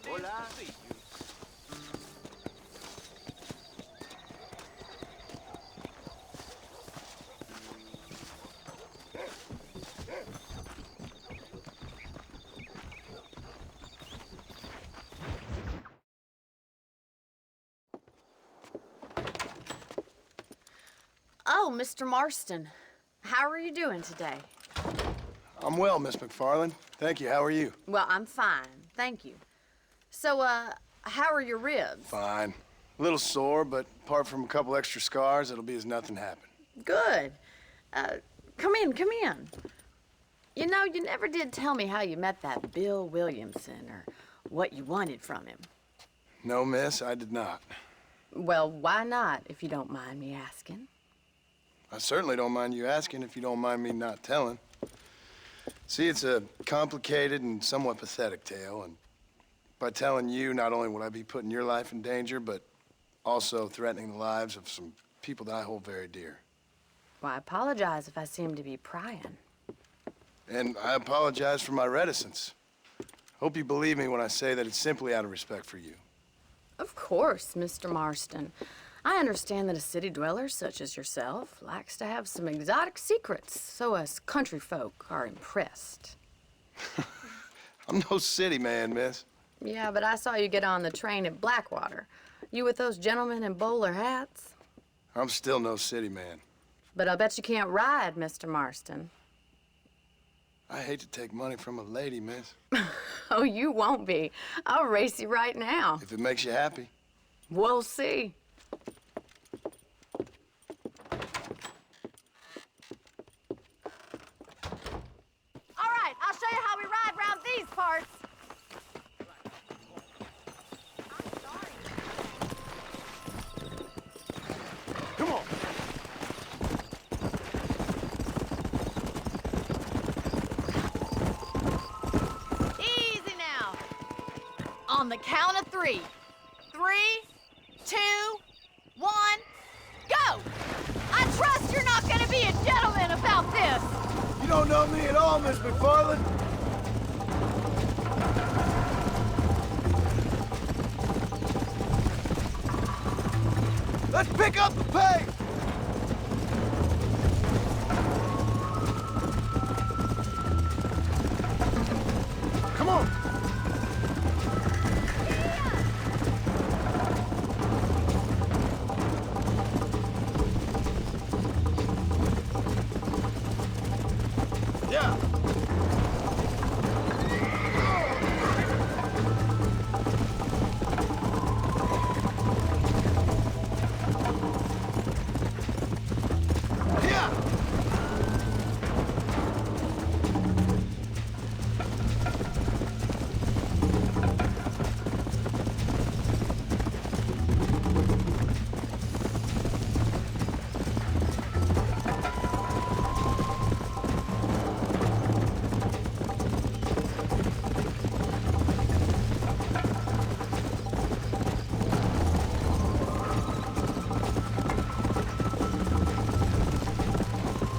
Hola. Oh, Mr. Marston. How are you doing today? I'm well, Miss McFarland. Thank you. How are you? Well, I'm fine. Thank you. So, how are your ribs? Fine. A little sore, but apart from a couple extra scars, it'll be as nothing happened. Good. Come in, come in. You know, you never did tell me how you met that Bill Williamson or what you wanted from him. No, miss, I did not. Well, why not, if you don't mind me asking? I certainly don't mind you asking if you don't mind me not telling. See, it's a complicated and somewhat pathetic tale, and by telling you, not only would I be putting your life in danger, but also threatening the lives of some people that I hold very dear. Well, I apologize if I seem to be prying. And I apologize for my reticence. Hope you believe me when I say that it's simply out of respect for you. Of course, Mr. Marston. I understand that a city dweller such as yourself likes to have some exotic secrets, so us country folk are impressed. I'm no city man, miss. Yeah, but I saw you get on the train at Blackwater. You with those gentlemen in bowler hats? I'm still no city man. But I'll bet you can't ride, Mr. Marston. I hate to take money from a lady, miss. Oh, you won't be. I'll race you right now. If it makes you happy. We'll see. All right, I'll show you how we ride around these parts. Come on. Easy now. On the count of 3. 3, 2, 1, go! I trust you're not gonna be a gentleman about this. You don't know me at all, Miss McFarland. Let's pick up the pace! Come on! Yeah! Yeah!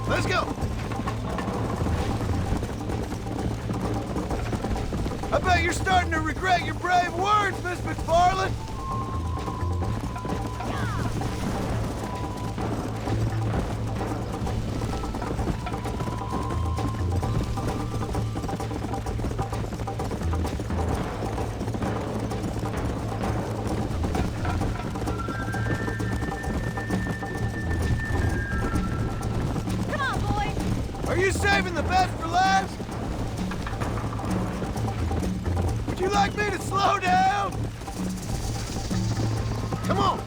Let's go! I bet you're starting to regret your brave words, Miss McFarland! Come on, boy. Are you saving the best for last? Would you like me to slow down? Come on!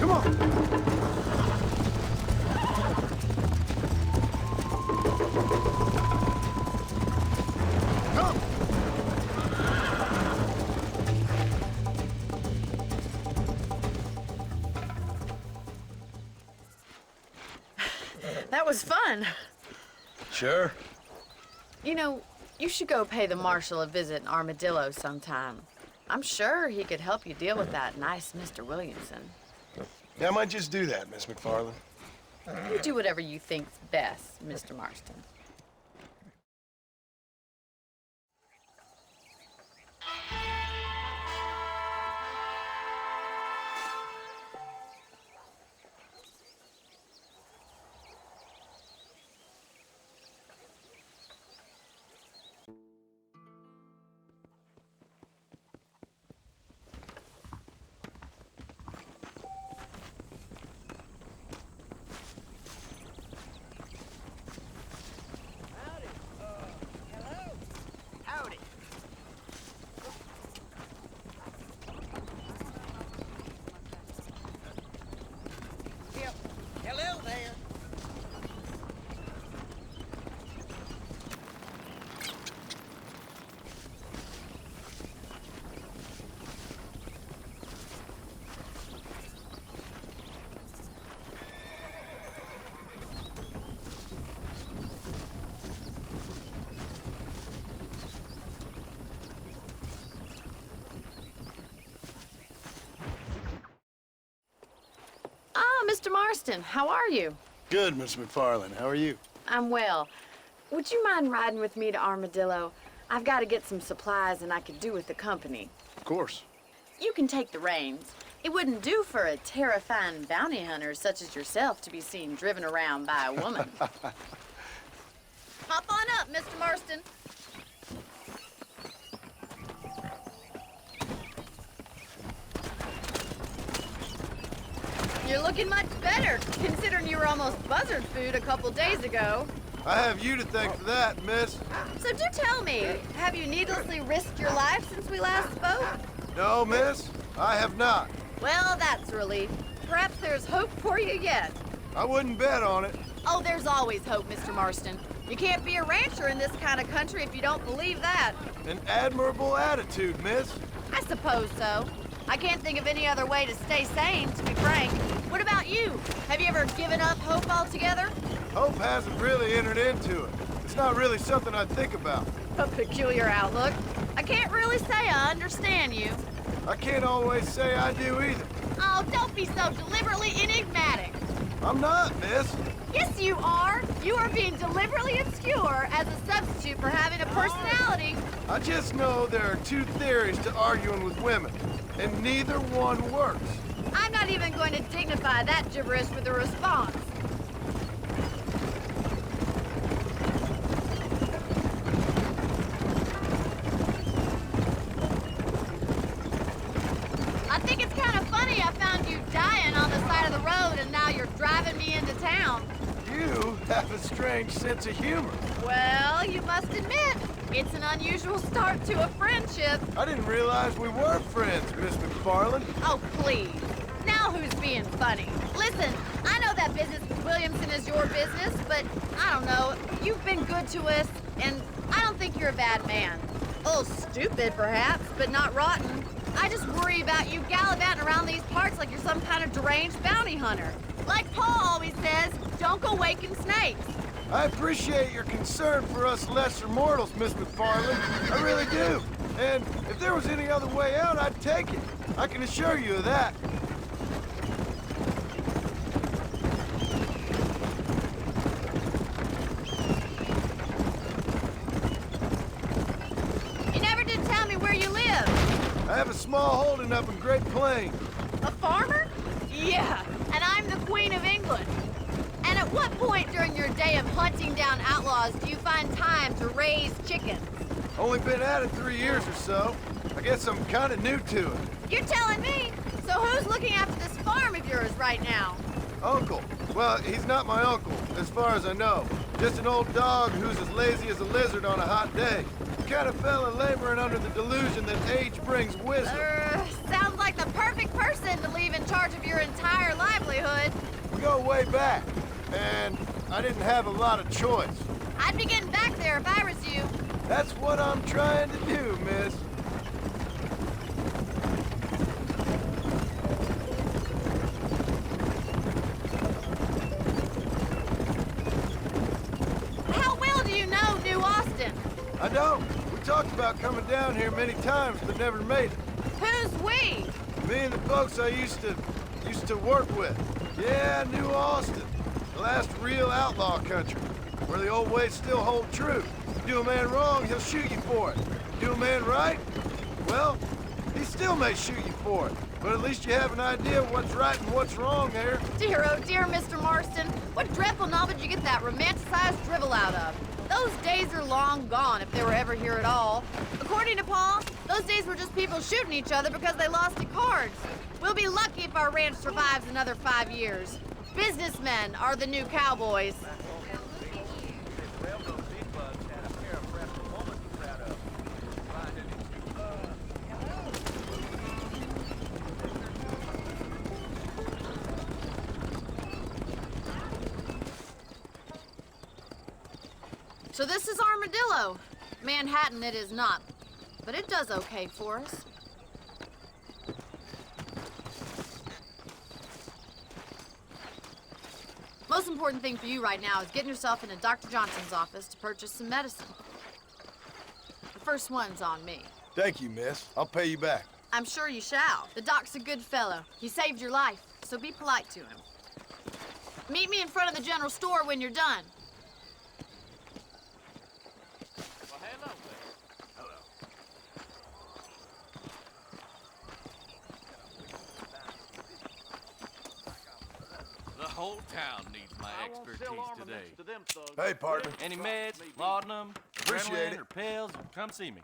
Come on! Come! That was fun. Sure. You know, you should go pay the marshal a visit in Armadillo sometime. I'm sure he could help you deal with that nice Mr. Williamson. Yeah, I might just do that, Miss McFarland. You do whatever you think's best, Mr. Marston. Howdy. Yep. Hello there. Mr. Marston, how are you? Good, Miss McFarland. How are you? I'm well. Would you mind riding with me to Armadillo? I've got to get some supplies and I could do with the company. Of course. You can take the reins. It wouldn't do for a terrifying bounty hunter such as yourself to be seen driven around by a woman. Hop on up, Mr. Marston. You're looking much better, considering you were almost buzzard food a couple days ago. I have you to thank for that, miss. So do tell me, have you needlessly risked your life since we last spoke? No, miss, I have not. Well, that's a relief. Perhaps there's hope for you yet. I wouldn't bet on it. Oh, there's always hope, Mr. Marston. You can't be a rancher in this kind of country if you don't believe that. An admirable attitude, miss. I suppose so. I can't think of any other way to stay sane, to be frank. What about you? Have you ever given up hope altogether? Hope hasn't really entered into it. It's not really something I think about. A peculiar outlook. I can't really say I understand you. I can't always say I do either. Oh, don't be so deliberately enigmatic. I'm not, miss. Yes, you are. You are being deliberately obscure as a substitute for having a personality. I just know there are two theories to arguing with women, and neither one works. I'm not even going to dignify that gibberish with a response. I think it's kind of funny I found you dying on the side of the road and now you're driving me into town. You have a strange sense of humor. Well, you must admit, it's an unusual start to a friendship. I didn't realize we were friends, Miss McFarland. Oh, please. Now who's being funny? Listen, I know that business with Williamson is your business, but I don't know. You've been good to us, and I don't think you're a bad man. A little stupid, perhaps, but not rotten. I just worry about you gallivanting around these parts like you're some kind of deranged bounty hunter. Like Paul always says, don't go waking snakes. I appreciate your concern for us lesser mortals, Miss McFarland. I really do. And if there was any other way out, I'd take it. I can assure you of that. You never did tell me where you live. I have a small holding up in Great Plains. A farmer? Yeah, and I'm the Queen of England. And at what point during your day of hunting down outlaws do you find time to raise chickens? Only been at it 3 years or so. I guess I'm kind of new to it. You're telling me? So who's looking after this farm of yours right now? Uncle. Well, he's not my uncle, as far as I know. Just an old dog who's as lazy as a lizard on a hot day. The kind of fella laboring under the delusion that age brings wisdom. Sounds like the perfect person to leave in charge of your entire livelihood. We go way back, and I didn't have a lot of choice. I'd be getting back there if I was you. That's what I'm trying to do, miss. How well do you know New Austin? I don't. We talked about coming down here many times, but never made it. Who's we? Me and the folks I used to work with. Yeah, New Austin. The last real outlaw country, where the old ways still hold true. Do a man wrong, he'll shoot you for it. Do a man right, well, he still may shoot you for it. But at least you have an idea of what's right and what's wrong there. Dear, oh dear, Mr. Marston. What dreadful novel did you get that romanticized drivel out of? Those days are long gone, if they were ever here at all. According to Paul, those days were just people shooting each other because they lost at cards. We'll be lucky if our ranch survives another 5 years. Businessmen are the new cowboys. So this is Armadillo. Manhattan it is not, but it does okay for us. Most important thing for you right now is getting yourself into Dr. Johnson's office to purchase some medicine. The first one's on me. Thank you, miss. I'll pay you back. I'm sure you shall. The doc's a good fellow. He saved your life, so be polite to him. Meet me in front of the general store when you're done. Well, hello there. Hello. The whole town needs my expertise today. To them thugs. Hey, partner. Any meds, laudanum, Appreciate adrenaline, it. or pills, come see me.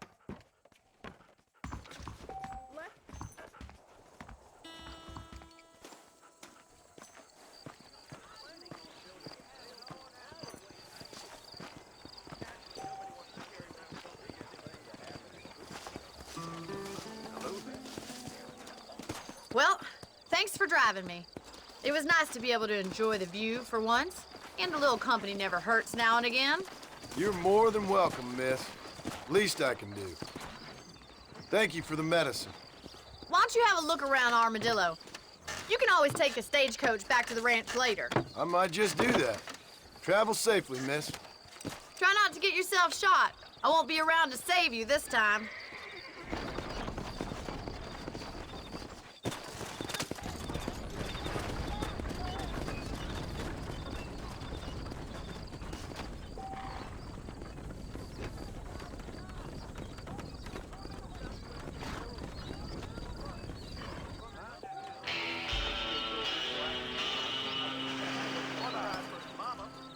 Well, thanks for driving me. It was nice to be able to enjoy the view for once, and a little company never hurts now and again. You're more than welcome, miss. Least I can do. Thank you for the medicine. Why don't you have a look around Armadillo? You can always take a stagecoach back to the ranch later. I might just do that. Travel safely, miss. Try not to get yourself shot. I won't be around to save you this time.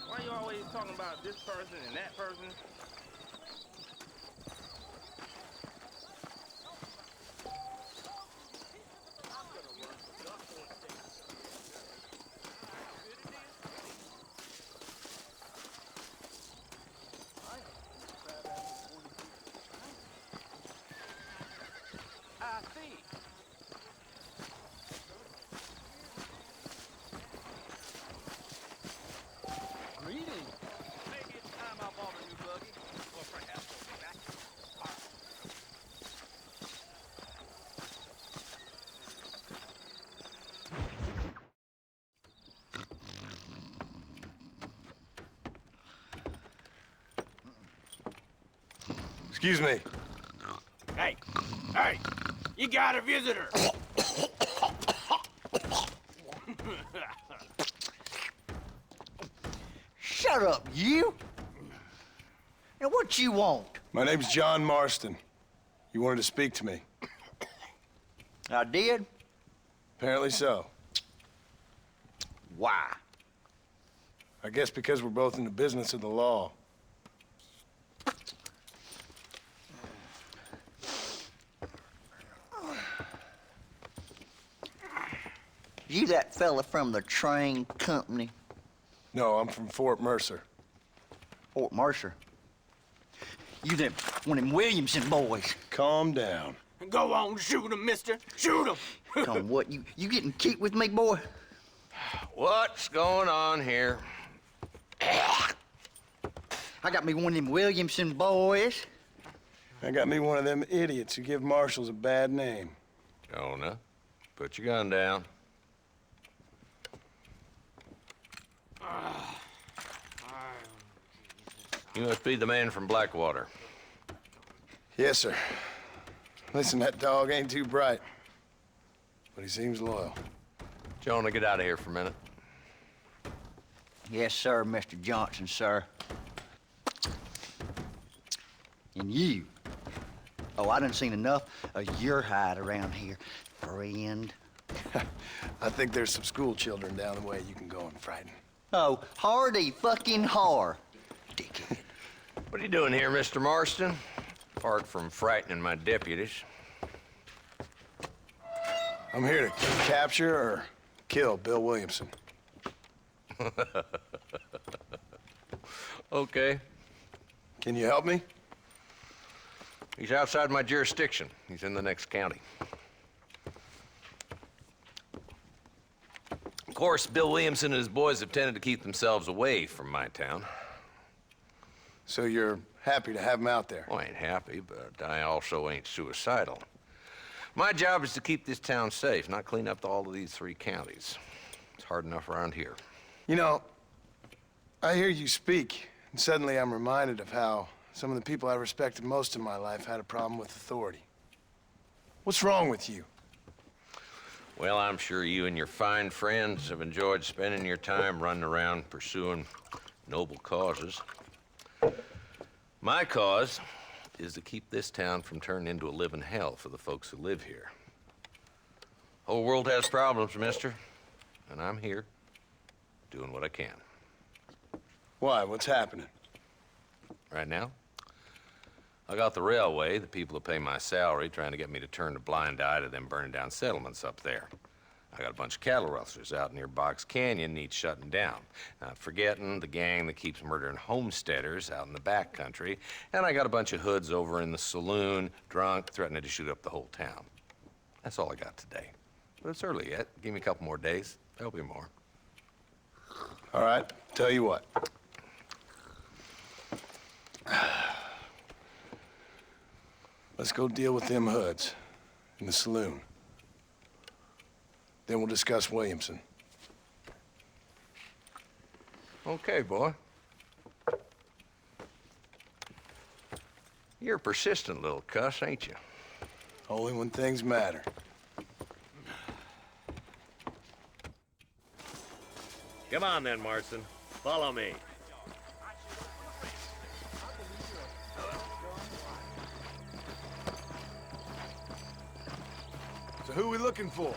Why you always talking about this person and that person? I see. Greetings. Maybe it's time I bought a new buggy. Or perhaps we'll be back. Excuse me. Hey, hey, you got a visitor. Shut up, you! Now, what you want? My name's John Marston. You wanted to speak to me. I did? Apparently so. Why? I guess because we're both in the business of the law. You that fella from the train company, No, I'm from Fort Mercer. Fort Mercer? You them one of them Williamson boys? Calm down. Go on, shoot him, mister. Shoot him. Come on, what, you getting cute with me, boy? What's going on here? I got me one of them Williamson boys. I got me one of them idiots who give marshals a bad name. Jonah, put your gun down. You must be the man from Blackwater. Yes, sir. Listen, that dog ain't too bright. but he seems loyal. Jonah, get out of here for a minute. Yes, sir, Mr. Johnson, sir. And you. Oh, I done seen enough of your hide around here, friend. I think there's some school children down the way you can go and frighten. Oh, hardy fucking har. Dickhead. What are you doing here, Mr. Marston? Apart from frightening my deputies. I'm here to capture or kill Bill Williamson. Okay. Can you help me? He's outside my jurisdiction. He's in the next county. Of course, Bill Williamson and his boys have tended to keep themselves away from my town. So you're happy to have him out there? Well, I ain't happy, but I also ain't suicidal. My job is to keep this town safe, not clean up all of these 3 counties. It's hard enough around here. You know, I hear you speak, and suddenly I'm reminded of how some of the people I respected most in my life had a problem with authority. What's wrong with you? Well, I'm sure you and your fine friends have enjoyed spending your time running around pursuing noble causes. My cause is to keep this town from turning into a living hell for the folks who live here. Whole world has problems, mister, and I'm here doing what I can. Why? What's happening? Right now, I got the railway, the people who pay my salary, trying to get me to turn a blind eye to them burning down settlements up there. I got a bunch of cattle rustlers out near Box Canyon needs shutting down. Not forgetting the gang that keeps murdering homesteaders out in the back country. And I got a bunch of hoods over in the saloon, drunk, threatening to shoot up the whole town. That's all I got today. But it's early yet. Give me a couple more days. There'll be more. All right, tell you what. Let's go deal with them hoods in the saloon. Then we'll discuss Williamson. Okay, boy. You're a persistent little cuss, ain't you? Only when things matter. Come on then, Marston. Follow me. So who are we looking for?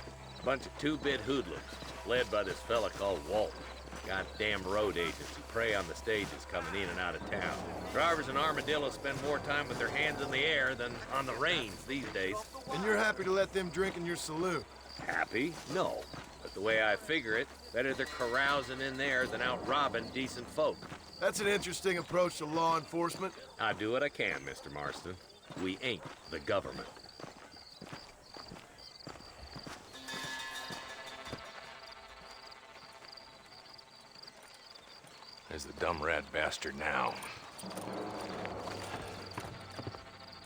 Bunch of two-bit hoodlums, led by this fella called Walton. Goddamn road agents who prey on the stages coming in and out of town. Drivers in Armadillo spend more time with their hands in the air than on the reins these days. And you're happy to let them drink in your saloon? Happy? No. But the way I figure it, better they're carousing in there than out robbing decent folk. That's an interesting approach to law enforcement. I do what I can, Mr. Marston. We ain't the government. There's the dumb rat bastard now.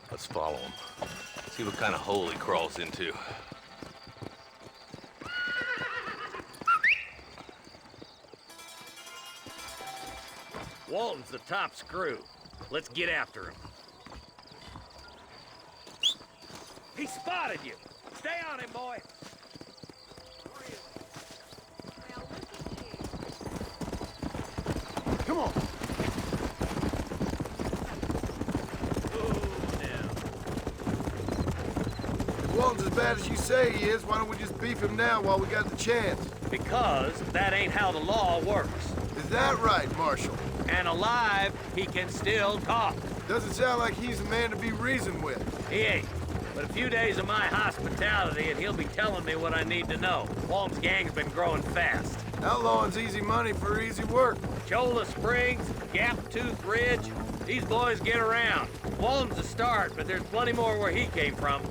Let's follow him. See what kind of hole he crawls into. Walton's the top screw. Let's get after him. He spotted you. Stay on him, boy. Come on. If Walton's as bad as you say he is, why don't we just beef him now while we got the chance? Because that ain't how the law works. Is that right, Marshal? And alive, he can still talk. Doesn't sound like he's a man to be reasoned with. He ain't. But a few days of my hospitality and he'll be telling me what I need to know. Walton's gang's been growing fast. Outlawing's easy money for easy work. Cholla Springs, Gap Tooth Ridge, these boys get around. Walton's a start, but there's plenty more where he came from.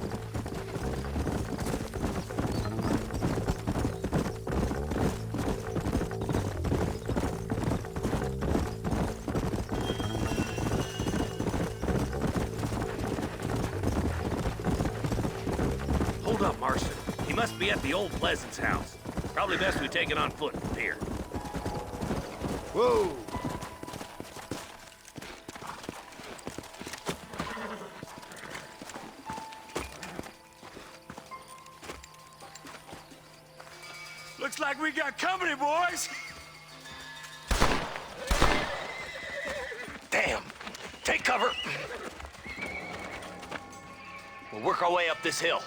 Hold up, Marston. He must be at the old Pleasance house. Probably best we take it on foot from here. Whoa! Looks like we got company, boys. Damn! Take cover! We'll work our way up this hill.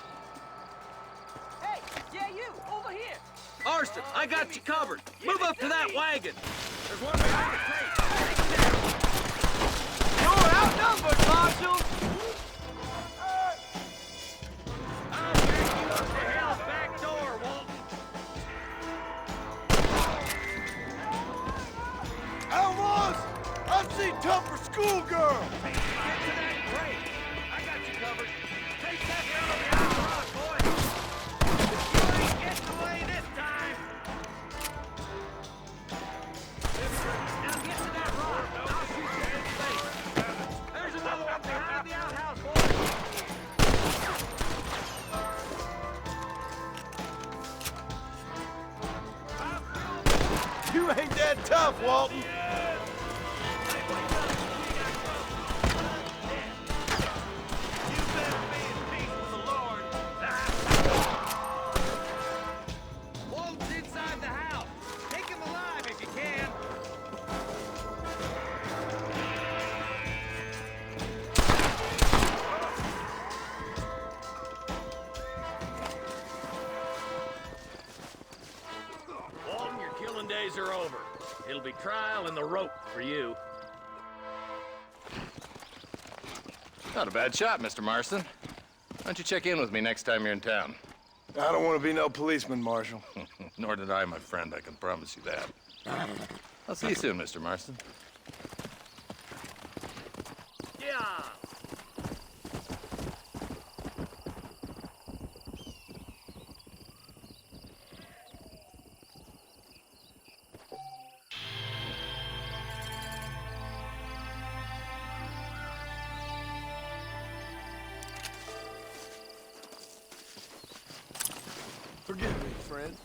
Hey, yeah, you, over here. Marston, I got you covered. Move up to that wagon. There's one behind the crate. Take him down. You're outnumbered, Marshal. I'll back you up to hell's back door, Walton. Almost! I've seen tougher schoolgirls! Get to that crate. I got you covered. Take that down on the outer rock, boy. You ain't getting away this time. Now get to that rock. I'll shoot you in the face. There's another one behind the outhouse, boy. You ain't that tough, Walton. Walton's inside the house. Take him alive if you can. Walton, your killing days are over. It'll be trial and the rope for you. Not a bad shot, Mr. Marston. Why don't you check in with me next time you're in town? I don't want to be no policeman, Marshal. Nor did I, my friend. I can promise you that. I'll see you soon, Mr. Marston. Yeah. Forgive me, friend.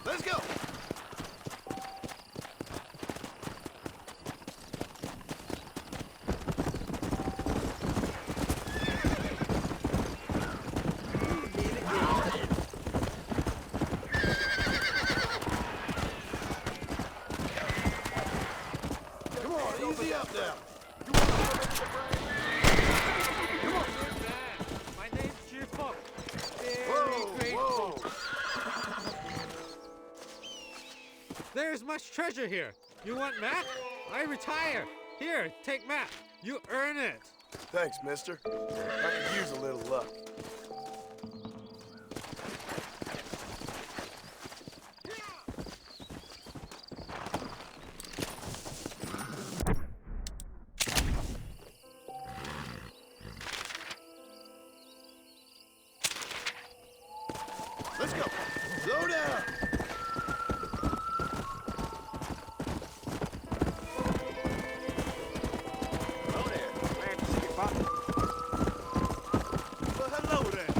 Let's go! Come on, easy up now. My name's Chief Buck. Whoa, whoa. There's much treasure here. You want map? I retire. Here, take map. You earn it. Thanks, mister. I could use a little luck. Let's go. Slow down. Hello there. Glad to see you, Pop. Well, hello there.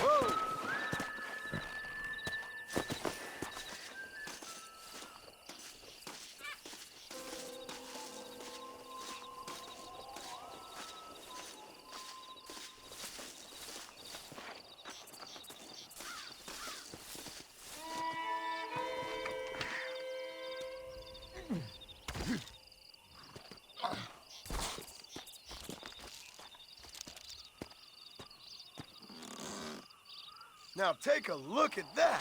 Whoa. Now take a look at that.